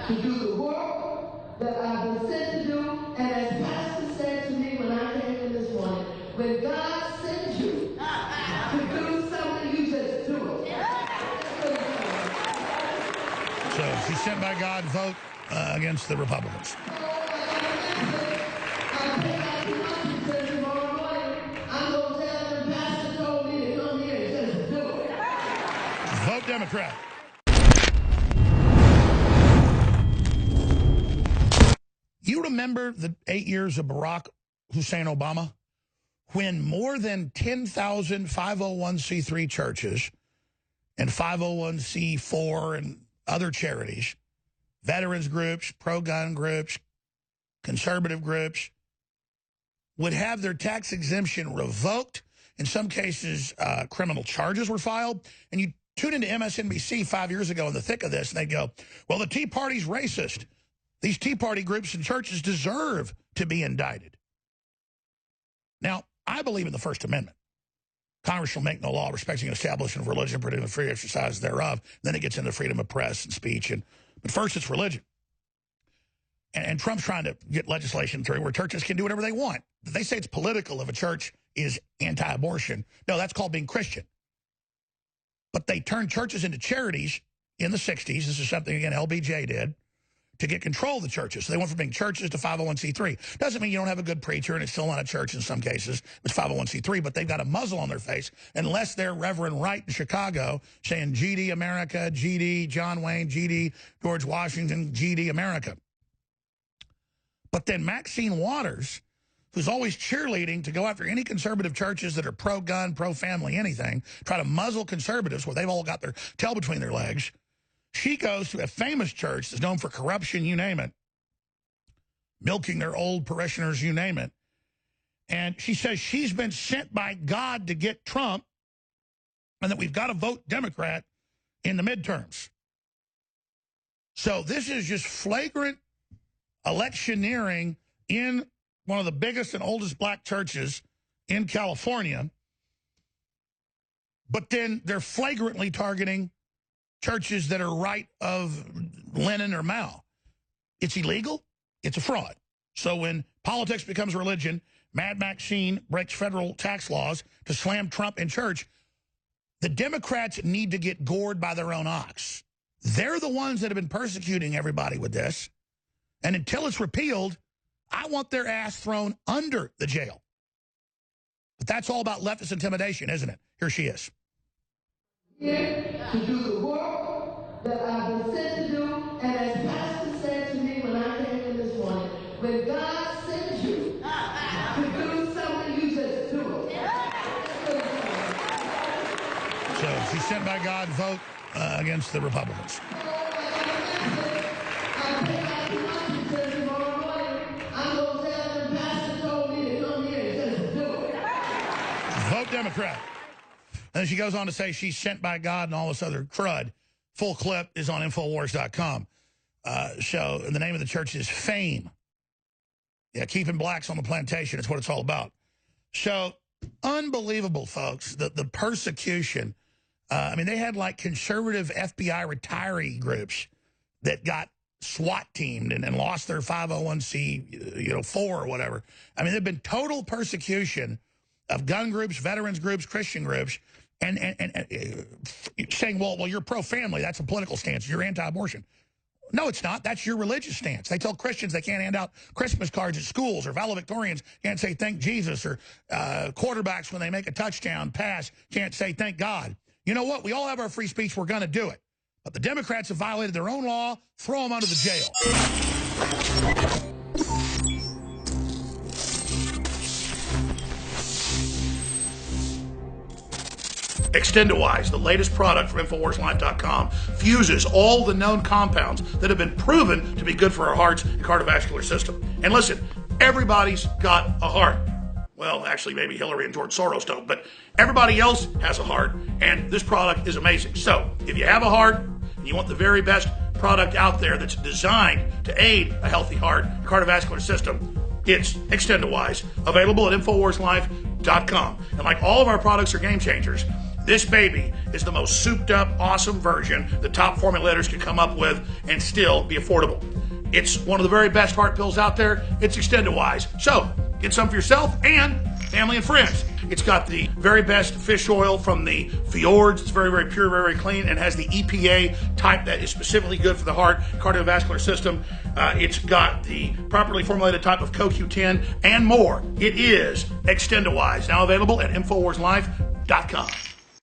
to do the work that I've been sent to do. And as Pastor said to me when I came in this morning, when God sends you to do something, you just do it. So she's sent by God, vote against the Republicans. Vote Democrat. You remember the 8 years of Barack Hussein Obama when more than 10,000 501c3 churches and 501c4 and other charities, veterans groups, pro-gun groups, conservative groups, would have their tax exemption revoked. In some cases, criminal charges were filed. And you tune into MSNBC 5 years ago in the thick of this, and they'd go, well, the Tea Party's racist. These Tea Party groups and churches deserve to be indicted. Now, I believe in the First Amendment. Congress shall make no law respecting an establishment of religion, prohibiting the free exercise thereof. Then it gets into freedom of press and speech. But first, it's religion. And Trump's trying to get legislation through where churches can do whatever they want. They say it's political if a church is anti-abortion. No, that's called being Christian. But they turned churches into charities in the 60s. This is something, again, LBJ did, to get control of the churches. So they went from being churches to 501c3. Doesn't mean you don't have a good preacher, and it's still not a church in some cases. It's 501c3, but they've got a muzzle on their face unless they're Reverend Wright in Chicago saying GD America, GD John Wayne, GD George Washington, GD America. But then Maxine Waters, who's always cheerleading to go after any conservative churches that are pro-gun, pro-family, anything, try to muzzle conservatives where they've all got their tail between their legs. She goes to a famous church that's known for corruption, you name it, milking their old parishioners, you name it. And she says she's been sent by God to get Trump and that we've got to vote Democrat in the midterms. So this is just flagrant electioneering in one of the biggest and oldest black churches in California. But then they're flagrantly targeting churches that are right of Lenin or Mao. It's illegal. It's a fraud. So when politics becomes religion, Mad Maxine breaks federal tax laws to slam Trump in church, the Democrats need to get gored by their own ox. They're the ones that have been persecuting everybody with this. And until it's repealed, I want their ass thrown under the jail. But that's all about leftist intimidation, isn't it? Here she is. Here to do the work that I've been sent to do, and as Pastor said to me when I came in this morning, when God sends you to do something, you just do it. So she's sent by God, vote against the Republicans. Vote Democrat. And then she goes on to say she's sent by God and all this other crud. Full clip is on Infowars.com. So the name of the church is Fame. Yeah, keeping blacks on the plantation. It's what it's all about. So unbelievable, folks, the persecution. I mean, they had like conservative FBI retiree groups that got SWAT teamed and lost their 501c, 4 or whatever. I mean, there've been total persecution of gun groups, veterans groups, Christian groups, and saying, well, you're pro-family. That's a political stance. You're anti-abortion. No, it's not. That's your religious stance. They tell Christians they can't hand out Christmas cards at schools, or valedictorians can't say thank Jesus, or quarterbacks when they make a touchdown pass can't say thank God. You know what? We all have our free speech. We're going to do it. But the Democrats have violated their own law. Throw them under the jail. Extendawise, the latest product from InfoWarsLife.com, fuses all the known compounds that have been proven to be good for our hearts and cardiovascular system. And listen, everybody's got a heart. Well, actually, maybe Hillary and George Soros don't, but everybody else has a heart, and this product is amazing. So if you have a heart and you want the very best product out there that's designed to aid a healthy heart and cardiovascular system, it's Extendawise, available at InfoWarsLife.com. And like all of our products are game changers, This baby is the most souped up, awesome version the top formulators could come up with and still be affordable. It's one of the very best heart pills out there. It's Extendawise. So get some for yourself and family and friends. It's got the very best fish oil from the fjords. It's very, very pure, very, very clean, and has the EPA type that is specifically good for the heart, cardiovascular system. It's got the properly formulated type of CoQ10 and more. It is Extendawise, now available at InfoWarsLife.com.